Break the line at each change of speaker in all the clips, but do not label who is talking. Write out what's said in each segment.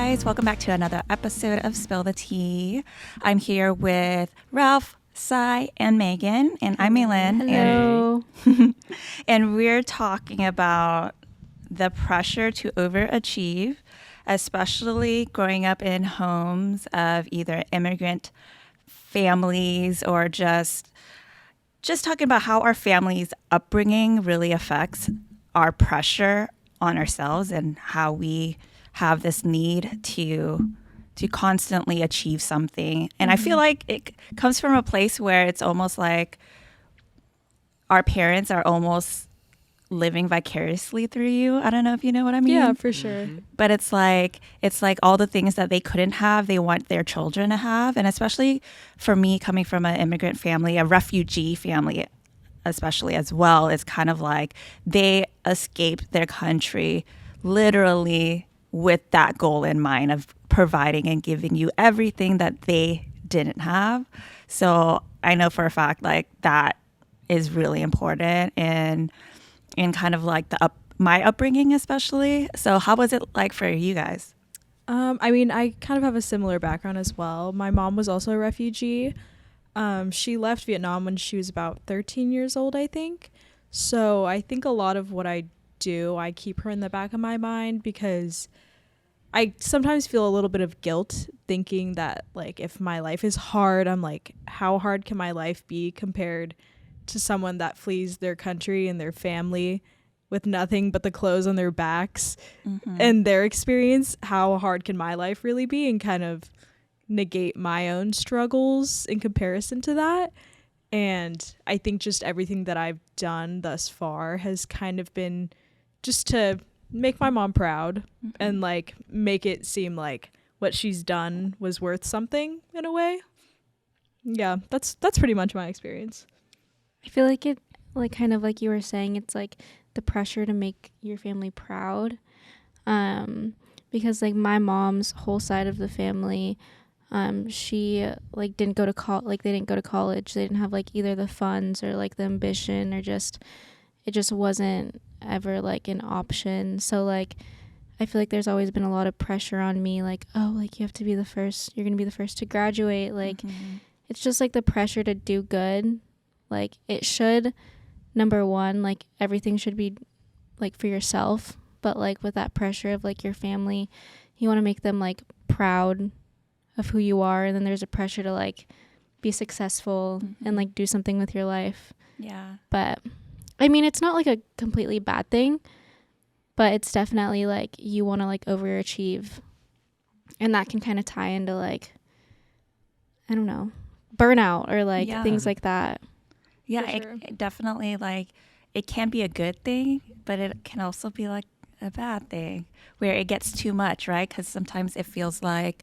guys. Welcome back to another episode of Spill the Tea. I'm here with Ralph, Sai, and Megan, and I'm Maylin.
Hello.
And we're talking about the pressure to overachieve, especially growing up in homes of either immigrant families or just talking about how our family's upbringing really affects our pressure on ourselves and how we have this need to constantly achieve something. And I feel like it comes from a place where it's almost like our parents are almost living vicariously through you. I don't know if you know what I mean.
Yeah, for sure.
But it's like all the things that they couldn't have, they want their children to have. And especially for me, coming from an immigrant family, a refugee family especially as well, it's kind of like they escaped their country literally with that goal in mind of providing and giving you everything that they didn't have. So I know for a fact like that is really important and kind of like my upbringing especially. So how was it like for you guys?
I mean, I kind of have a similar background as well. My mom was also a refugee. She left Vietnam when she was about 13 years old, I think. So I think a lot of what I do, I keep her in the back of my mind because I sometimes feel a little bit of guilt thinking that like if my life is hard, I'm like, how hard can my life be compared to someone that flees their country and their family with nothing but the clothes on their backs and their experience? How hard can my life really be, and kind of negate my own struggles in comparison to that. And I think just everything that I've done thus far has kind of been just to make my mom proud and like make it seem like what she's done was worth something in a way. Yeah, that's pretty much my experience.
I feel like it, like kind of like you were saying, it's like the pressure to make your family proud. Because like my mom's whole side of the family, she like didn't go to they didn't go to college. They didn't have like either the funds or like the ambition, or it just wasn't ever like an option. So like I feel like there's always been a lot of pressure on me, like, oh, like you have to be the first, you're gonna be the first to graduate. Like it's just like the pressure to do good. Like it should, number one, like everything should be like for yourself, but like with that pressure of like your family, you want to make them like proud of who you are, and then there's a pressure to like be successful and like do something with your life.
Yeah.
But I mean, it's not like a completely bad thing, but it's definitely like you want to like overachieve, and that can kind of tie into like, I don't know, burnout or like things like that.
Yeah,
sure.
it definitely like it can be a good thing, but it can also be like a bad thing where it gets too much, right? Because sometimes it feels like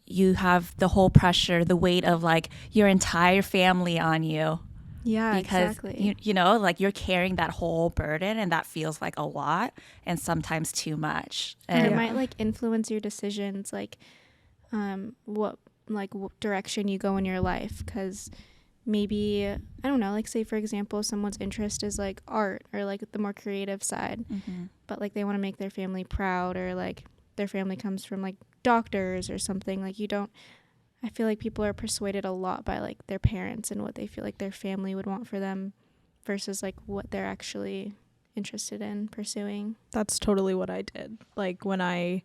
you have the whole pressure, the weight of like your entire family on you.
Yeah,
because
exactly.
you know, like you're carrying that whole burden, and that feels like a lot and sometimes too much.
And
And
it might like influence your decisions, like what direction you go in your life. Because maybe, I don't know, like say for example, someone's interest is like art or like the more creative side, but like they want to make their family proud, or like their family comes from like doctors or something. Like I feel like people are persuaded a lot by like their parents and what they feel like their family would want for them versus like what they're actually interested in pursuing.
That's totally what I did. Like when I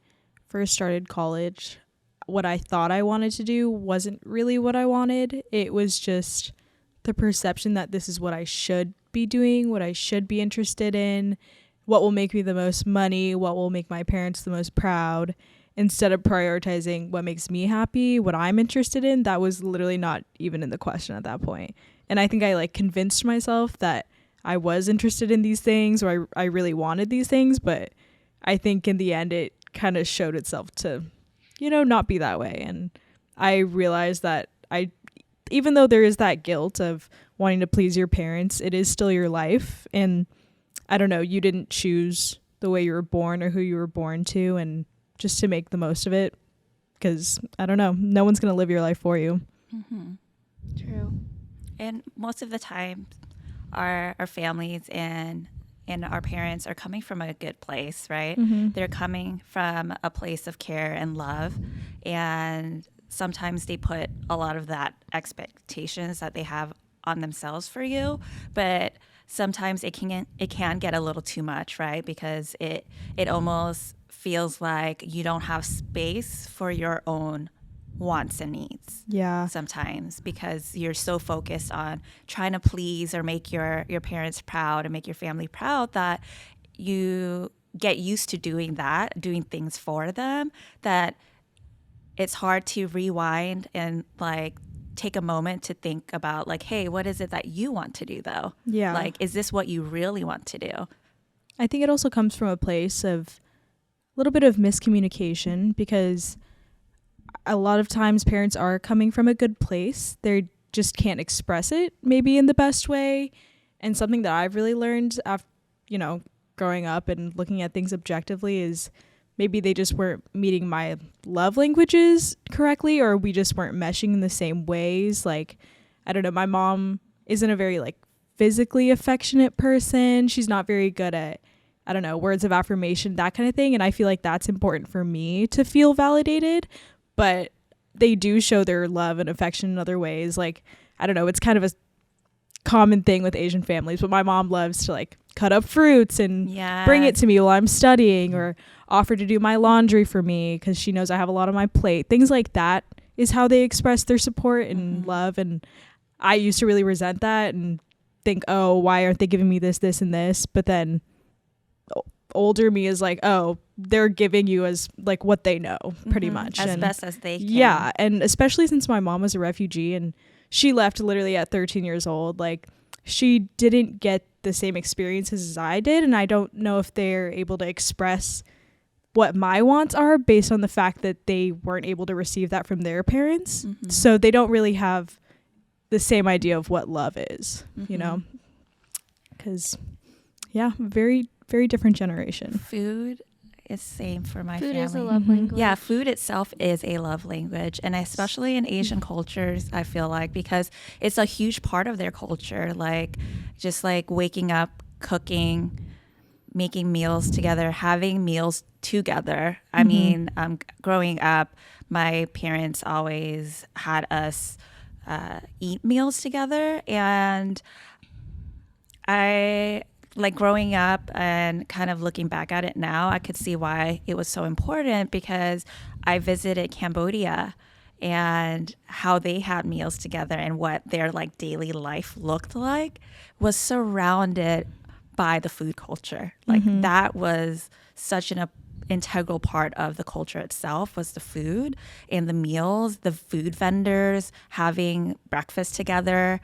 first started college, what I thought I wanted to do wasn't really what I wanted. It was just the perception that this is what I should be doing, what I should be interested in, what will make me the most money, what will make my parents the most proud, instead of prioritizing what makes me happy, what I'm interested in. That was literally not even in the question at that point. And I think I like convinced myself that I was interested in these things, or I really wanted these things, but I think in the end it kind of showed itself to, you know, not be that way. And I realized that even though there is that guilt of wanting to please your parents, it is still your life. And I don't know, you didn't choose the way you were born or who you were born to, and just to make the most of it, because I don't know, no one's going to live your life for you.
True.
And most of the time our families and and our parents are coming from a good place, right?
Mm-hmm.
They're coming from a place of care and love, and sometimes they put a lot of that expectations that they have on themselves for you, but sometimes it can get a little too much, right? Because it almost feels like you don't have space for your own wants and needs.
Yeah.
Sometimes because you're so focused on trying to please or make your parents proud and make your family proud that you get used to doing that, doing things for them, that it's hard to rewind and like take a moment to think about like, hey, what is it that you want to do though?
Yeah.
Like, is this what you really want to do?
I think it also comes from a place of a little bit of miscommunication, because a lot of times parents are coming from a good place. They just can't express it maybe in the best way. And something that I've really learned after, growing up and looking at things objectively is maybe they just weren't meeting my love languages correctly, or we just weren't meshing in the same ways. Like, I don't know, my mom isn't a very like physically affectionate person. She's not very good at, I don't know, words of affirmation, that kind of thing. And I feel like that's important for me to feel validated, but they do show their love and affection in other ways. Like, I don't know, it's kind of a common thing with Asian families, but my mom loves to like cut up fruits and bring it to me while I'm studying, or offer to do my laundry for me because she knows I have a lot on my plate. Things like that is how they express their support and love. And I used to really resent that and think, oh, why aren't they giving me this, this, and this? But then older me is like, oh, they're giving you as like what they know pretty much.
As
and
best as they can.
Yeah. And especially since my mom was a refugee and she left literally at 13 years old, like she didn't get the same experiences as I did. And I don't know if they're able to express what my wants are based on the fact that they weren't able to receive that from their parents. So they don't really have the same idea of what love is, because very, very different generation.
Food is same for my
Food
family.
is a love language.
Yeah, food itself is a love language, and especially in Asian cultures, I feel like, because it's a huge part of their culture, like just like waking up, cooking, making meals together, having meals together. I mean, growing up, my parents always had us eat meals together, and I like growing up and kind of looking back at it now, I could see why it was so important, because I visited Cambodia and how they had meals together and what their like daily life looked like was surrounded by the food culture. Like that was such an integral part of the culture itself, was the food and the meals, the food vendors having breakfast together.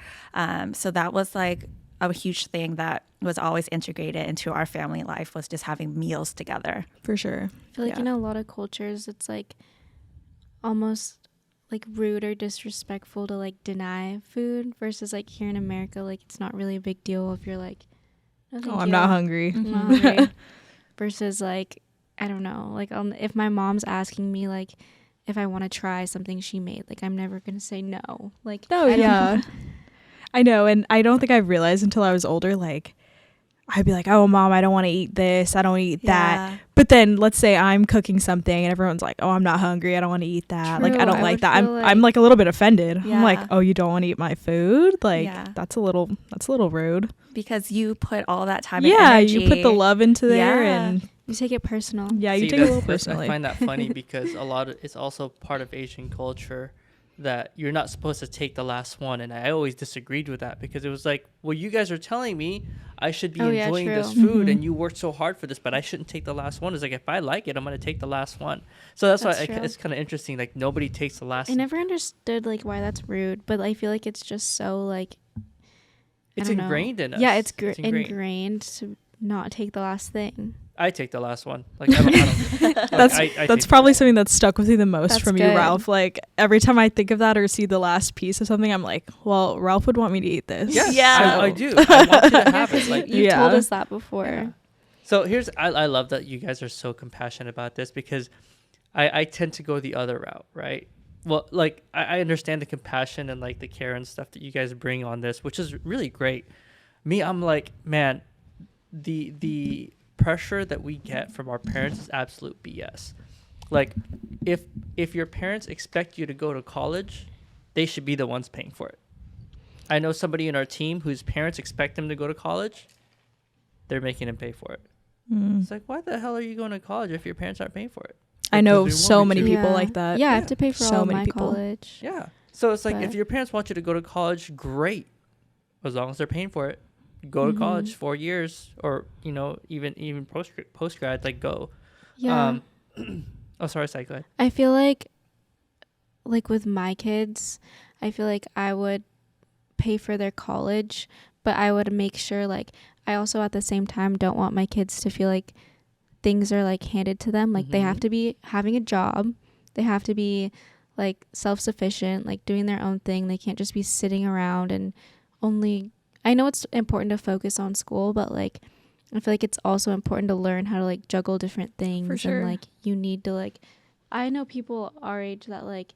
So that was like a huge thing that was always integrated into our family life, was just having meals together.
For sure.
I feel like in a lot of cultures, it's like almost like rude or disrespectful to like deny food, versus like here in America, like it's not really a big deal if you're like, no, thank
I'm
you.
not hungry.
I'm not hungry. Versus like, I don't know, like if my mom's asking me like if I want to try something she made, like I'm never gonna say no. Like,
oh yeah. I know, and I don't think I realized until I was older, like, I'd be like, oh, Mom, I don't want to eat this. I don't eat that. But then let's say I'm cooking something and everyone's like, oh, I'm not hungry. I don't want to eat that.
True,
like, I don't
I
like
would
that.
feel
I'm like a little bit offended.
Yeah.
I'm like, oh, you don't want to eat my food? Like,
Yeah.
that's a little rude.
Because you put all that time and
Yeah,
energy.
you put the love into there.
Yeah.
And
you take it personal.
yeah, you
See,
take it a little
I
personally.
find that funny because it's also part of Asian culture that you're not supposed to take the last one, and I always disagreed with that, because it was like, well, you guys are telling me I should be enjoying
true.
this food and you worked so hard for this, but I shouldn't take the last one. It's like, if I like it, I'm going to take the last one. So that's why
true.
it's kind of interesting, like nobody takes the last.
I never understood like why that's rude, but I feel like it's just so like
It's
I don't
ingrained
know.
in us.
Yeah, it's
ingrained.
ingrained to not take the last thing.
I take the last one. Like I don't like,
That's
I
that's
take
probably something that's stuck with me the most
That's
from you,
good.
Ralph. Like, every time I think of that or see the last piece of something, I'm like, well, Ralph would want me to eat this.
Yes,
Yeah.
I do. I want you to have it. Like,
You've
Yeah.
told us that before.
Yeah. So I love that you guys are so compassionate about this, because I tend to go the other route, right? Well, like I understand the compassion and like the care and stuff that you guys bring on this, which is really great. Me, I'm like, man, the pressure that we get from our parents is absolute BS. Like, if your parents expect you to go to college, they should be the ones paying for it. I know somebody in our team whose parents expect them to go to college. They're making them pay for it. It's like, why the hell are you going to college if your parents aren't paying for it?
I know
Because they
so
want me
many
to.
people like that.
Yeah, I have to pay for
So
all of
many
my
people.
college.
Yeah. So it's like, if
But-
your parents want you to go to college, great. As long as they're paying for it. Go to college 4 years, or, even post grad, like, go.
Yeah.
Oh, sorry, Sai, go ahead.
I feel like with my kids, I feel like I would pay for their college, but I would make sure, like, I also at the same time don't want my kids to feel like things are like handed to them. Like, they have to be having a job. They have to be like self-sufficient, like doing their own thing. They can't just be sitting around and only, I know it's important to focus on school, but like, I feel like it's also important to learn how to like juggle different things.
For sure.
And like, you need to like, I know people our age that like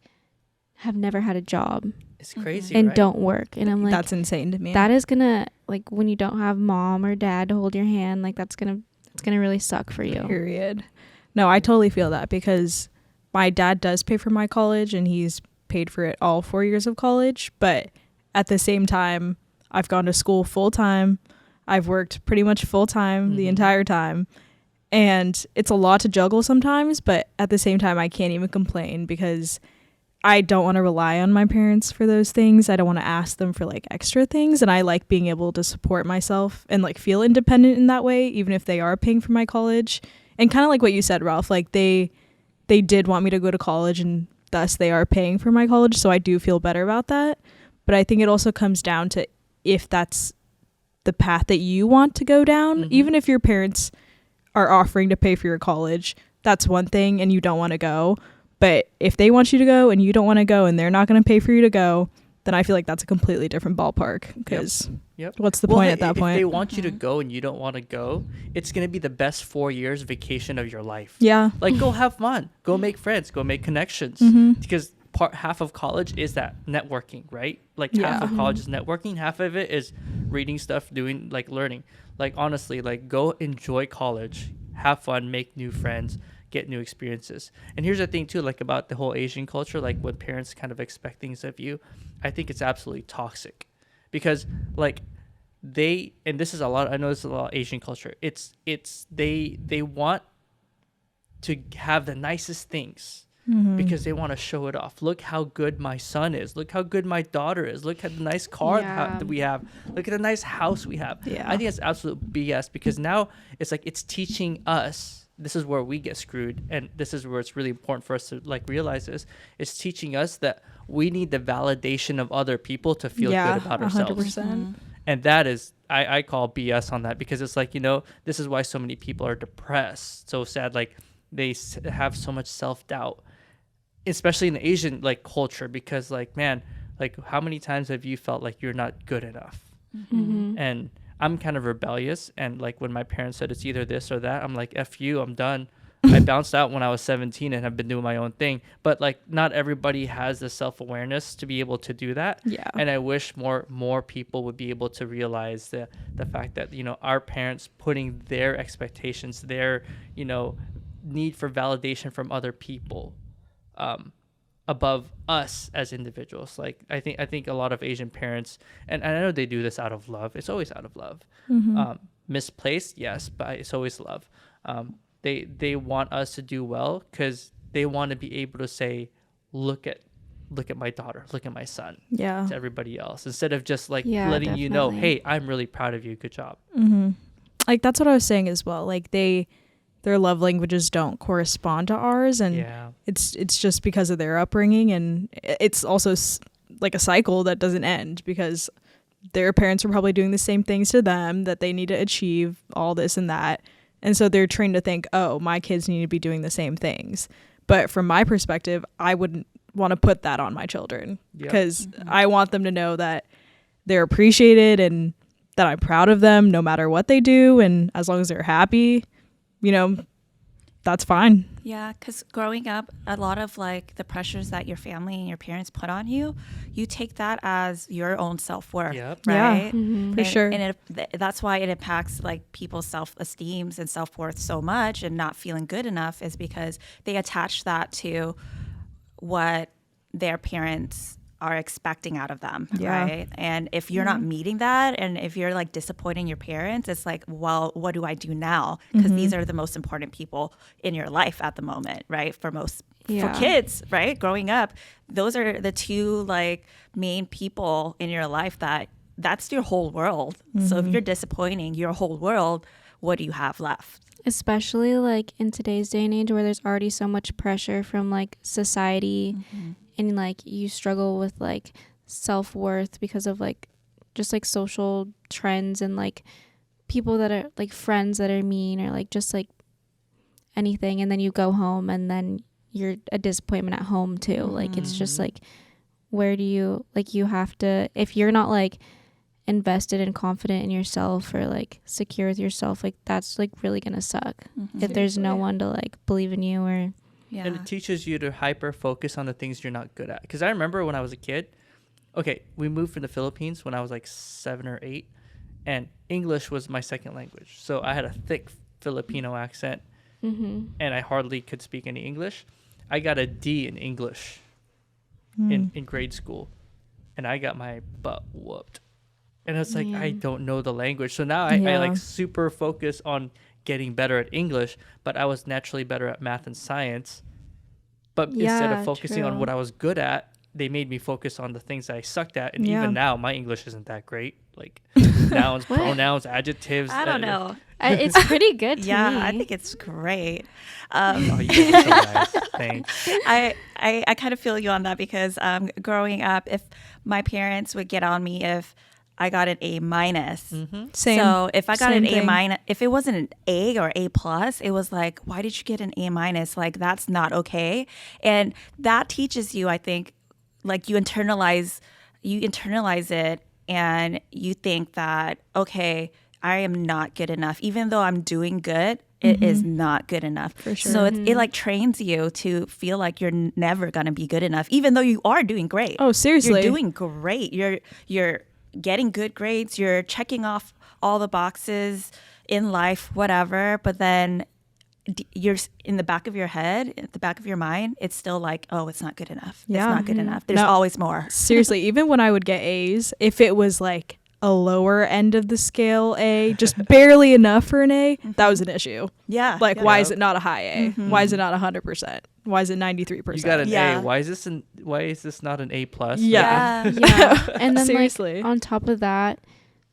have never had a job
It's crazy,
and
right?
don't work. And I'm like,
That's insane to me.
that is gonna, like, when you don't have mom or dad to hold your hand, like it's gonna really suck for you.
Period. No, I totally feel that, because my dad does pay for my college and he's paid for it all 4 years of college. But at the same time, I've gone to school full time. I've worked pretty much full time the entire time. And it's a lot to juggle sometimes, but at the same time, I can't even complain, because I don't want to rely on my parents for those things. I don't want to ask them for like extra things. And I like being able to support myself and like feel independent in that way, even if they are paying for my college. And kind of like what you said, Ralph, like they did want me to go to college, and thus they are paying for my college. So I do feel better about that. But I think it also comes down to if that's the path that you want to go down. Even if your parents are offering to pay for your college, that's one thing and you don't want to go. But if they want you to go and you don't want to go and they're not going to pay for you to go, then I feel like that's a completely different ballpark, because what's the point at that point?
If they want you to go and you don't want to go, it's going to be the best 4 years vacation of your life.
Yeah.
Like, go have fun. Go make friends. Go make connections. Because half of college is that networking, right? Like, half of college is networking. Half of it is reading stuff, doing, like, learning. Like, honestly, like, go enjoy college. Have fun. Make new friends. Get new experiences. And here's the thing too, like, about the whole Asian culture, like when parents kind of expect things of you, I think it's absolutely toxic, because like and this is a lot, I know this is a lot of Asian culture, they want to have the nicest things because they want to show it off. Look how good my son is. Look how good my daughter is. Look at the nice car that we have. Look at the nice house we have. I think it's absolute BS, because now it's like, it's teaching us, this is where we get screwed, and this is where it's really important for us to like realize this. It's teaching us that we need the validation of other people to feel good about ourselves.
100%.
And that is, I call BS on that, because it's like, this is why so many people are depressed, so sad. Like, they have so much self-doubt, especially in the Asian like culture, because like, man, like, how many times have you felt like you're not good enough? And I'm kind of rebellious, and like when my parents said it's either this or that, I'm like, F you, I'm done. I bounced out when I was 17 and have been doing my own thing. But like, not everybody has the self-awareness to be able to do that.
Yeah.
And I wish more people would be able to realize the fact that, our parents putting their expectations, their, need for validation from other people above us as individuals. Like, I think a lot of Asian parents, and I know they do this out of love. It's always out of love. Misplaced, yes, but it's always love. They want us to do well, because they want to be able to say, look at my daughter, look at my son, to everybody else, instead of just like letting you know, hey, I'm really proud of you, good job.
Like, that's what I was saying as well. Like, their love languages don't correspond to ours, and it's just because of their upbringing, and it's also like a cycle that doesn't end, because their parents are probably doing the same things to them, that they need to achieve all this and that, and so they're trained to think, oh, my kids need to be doing the same things. But from my perspective, I wouldn't want to put that on my children, because I want them to know that they're appreciated and that I'm proud of them no matter what they do, and as long as they're happy, that's fine.
Yeah, because growing up, a lot of like the pressures that your family and your parents put on you, you take that as your own self-worth,
Yep.
right?
Mhm.
For sure.
And that's why it impacts like people's self-esteems and self-worth so much, and not feeling good enough is because they attach that to what their parents are expecting out of them,
Yeah.
right? And if you're not meeting that, and if you're like disappointing your parents, it's like, well, what do I do now? Because these are the most important people in your life at the moment, right? For kids, right? Growing up, those are the two like main people in your life that's your whole world. So if you're disappointing your whole world, what do you have left?
Especially like in today's day and age where there's already so much pressure from like society and like you struggle with like self-worth because of like just like social trends and like people that are like friends that are mean or like just like anything, and then you go home and then you're a disappointment at home too. Like it's just like, where do you like, you have to, if you're not like invested and confident in yourself or like secure with yourself, like that's like really gonna suck if there's no one to like believe in you. Or
And it teaches you to hyper focus on the things you're not good at. Because I remember when I was a kid, okay, we moved from the Philippines when I was like 7 or 8, and English was my second language. So I had a thick Filipino accent, and I hardly could speak any English. I got a D in English in grade school, and I got my butt whooped. And it's like, I don't know the language. So now I like super focus on getting better at English, but I was naturally better at math and science. But instead of focusing on what I was good at, they made me focus on the things I sucked at. And even now, my English isn't that great. Like nouns, pronouns, adjectives.
I don't know.
it's pretty good to me.
Yeah, I think it's great.
Oh, you guys are so nice. Thanks.
I kind of feel you on that because growing up, if my parents would get on me if I got an A minus.
Same.
So if I got
Same
an A
thing.
minus, if it wasn't an A or A plus, it was like, why did you get an A minus? Like that's not okay. And that teaches you, I think, like you internalize it, and you think that, okay, I am not good enough, even though I'm doing good. It is not good enough.
For sure.
So it like trains you to feel like you're never gonna be good enough, even though you are doing great.
Oh, seriously.
You're doing great. You're getting good grades. You're checking off all the boxes in life, whatever. But then you're in the back of your head, at the back of your mind, it's still like, oh, it's not good enough.
Yeah.
It's not good enough. There's
No.
always more.
Seriously, even when I would get A's, if it was like a lower end of the scale A, just barely enough for an A, that was an issue.
Yeah.
Like,
yeah.
why is it not a high A? Why is it not 100%? Why is it 93%?
You got an
Yeah.
A. Why is this not an A plus?
Yeah.
Yeah. And then
Seriously.
like on top of that,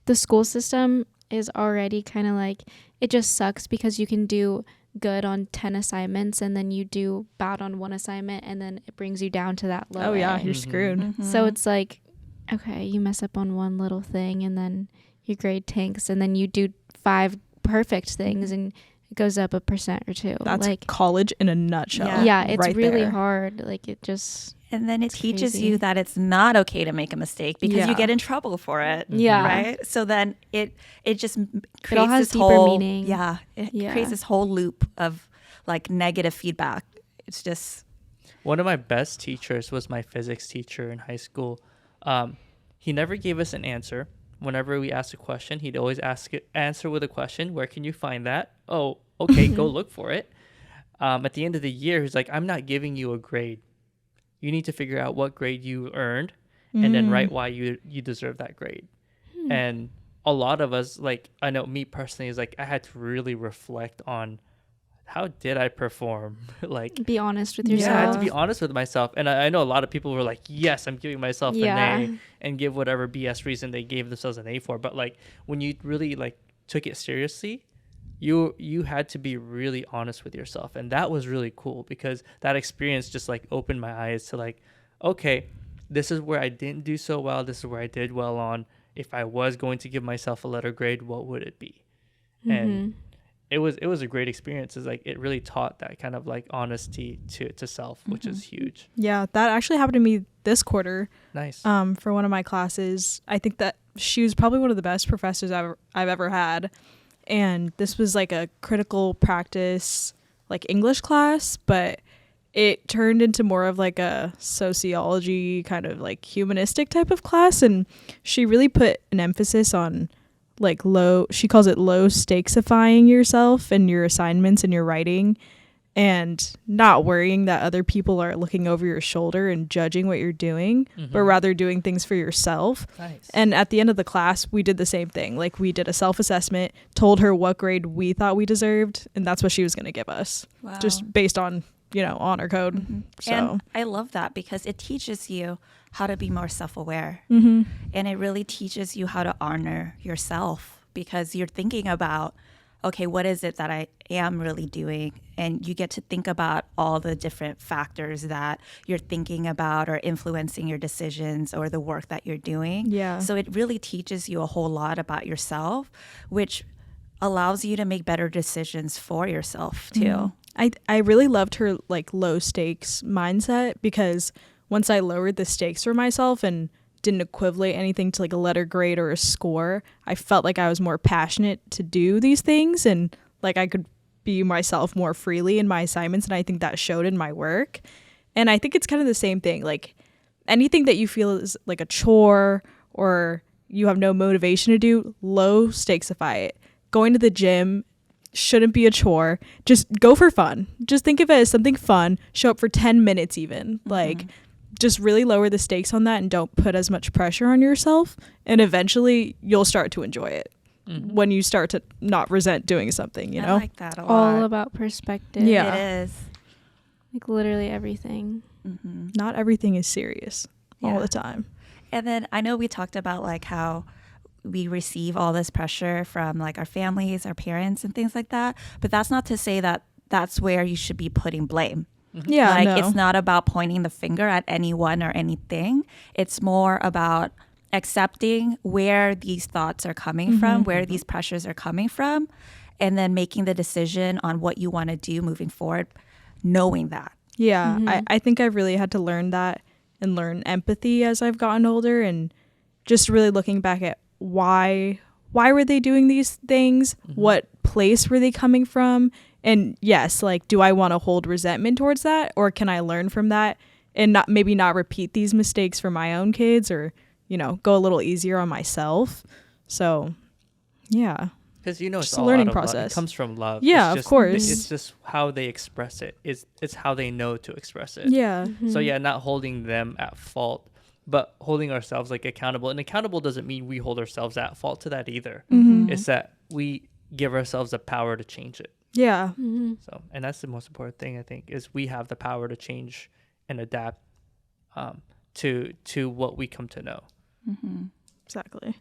the school system is already kind of like, it just sucks because you can do good on 10 assignments and then you do bad on one assignment and then it brings you down to that low
Oh, yeah,
A.
you're screwed.
So it's like, okay, you mess up on one little thing and then your grade tanks, and then you do 5 perfect things and it goes up 1% or 2.
That's
like,
college in a nutshell.
yeah, it's
right
really
there.
hard. Like it just,
And then it teaches
crazy.
you that it's not okay to make a mistake because
Yeah.
you get in trouble for it.
Yeah.
Right. So then it just creates
all has
this
deeper
whole
meaning.
Yeah. It
Yeah.
creates this whole loop of like negative feedback. It's just
One of my best teachers was my physics teacher in high school. He never gave us an answer. Whenever we asked a question, he'd always answer with a question. Where can you find that? Oh, okay, go look for it. At the end of the year, he's like, I'm not giving you a grade. You need to figure out what grade you earned and then write why you deserve that grade. And a lot of us, like, I know me personally, is like, I had to really reflect on how did I perform? Like,
be honest with
yeah,
yourself.
I had to be honest with myself. And I know a lot of people were like, yes, I'm giving myself
Yeah.
an A, and give whatever BS reason they gave themselves an A for. But like when you really like took it seriously, you had to be really honest with yourself. And that was really cool because that experience just like opened my eyes to like, okay, this is where I didn't do so well. This is where I did well on. If I was going to give myself a letter grade, what would it be? And it was a great experience. It's like it really taught that kind of like honesty to self, which is huge.
Yeah, that actually happened to me this quarter.
Nice.
For one of my classes. I think that she was probably one of the best professors I've ever had. And this was like a critical practice like English class, but it turned into more of like a sociology kind of like humanistic type of class. And she really put an emphasis on like she calls it low stakesifying yourself and your assignments and your writing, and not worrying that other people are looking over your shoulder and judging what you're doing, but rather doing things for yourself.
Nice.
And at the end of the class, we did the same thing. Like we did a self-assessment, told her what grade we thought we deserved, and that's what she was going to give us.
Wow.
Just based on, honor code. So
And I love that because it teaches you how to be more self-aware.
Mhm.
And it really teaches you how to honor yourself because you're thinking about, okay, what is it that I am really doing? And you get to think about all the different factors that you're thinking about or influencing your decisions or the work that you're doing.
Yeah.
So it really teaches you a whole lot about yourself, which allows you to make better decisions for yourself too.
I really loved her like low stakes mindset, because once I lowered the stakes for myself and didn't equivalent anything to like a letter grade or a score, I felt like I was more passionate to do these things, and like I could be myself more freely in my assignments, and I think that showed in my work. And I think it's kind of the same thing, like anything that you feel is like a chore or you have no motivation to do, low stakesify it. Going to the gym shouldn't be a chore. Just go for fun. Just think of it as something fun. Show up for 10 minutes even. Like just really lower the stakes on that and don't put as much pressure on yourself, and eventually you'll start to enjoy it when you start to not resent doing something, you know?
I like that a lot.
All about perspective.
Yeah.
It is.
Like literally everything.
Not everything is serious all
Yeah.
the time.
And then I know we talked about like how we receive all this pressure from like our families, our parents and things like that. But that's not to say that that's where you should be putting blame.
Yeah,
Like
no.
it's not about pointing the finger at anyone or anything. It's more about accepting where these thoughts are coming from, where these pressures are coming from, and then making the decision on what you want to do moving forward, knowing that.
Yeah, I think I've really had to learn that and learn empathy as I've gotten older, and just really looking back at why were they doing these things? What place were they coming from? And yes, like, do I want to hold resentment towards that, or can I learn from that and not repeat these mistakes for my own kids, or, go a little easier on myself? So, yeah.
Because it's
Just a
all
learning
out of love.
process.
It comes from love.
Yeah,
It's
of course.
It's just how they express it. It's how they know to express it.
Yeah.
So yeah, not holding them at fault, but holding ourselves like accountable. And accountable doesn't mean we hold ourselves at fault to that either. It's that we give ourselves the power to change it.
Yeah.
So, and that's the most important thing, I think, is we have the power to change and adapt to what we come to know.
Exactly.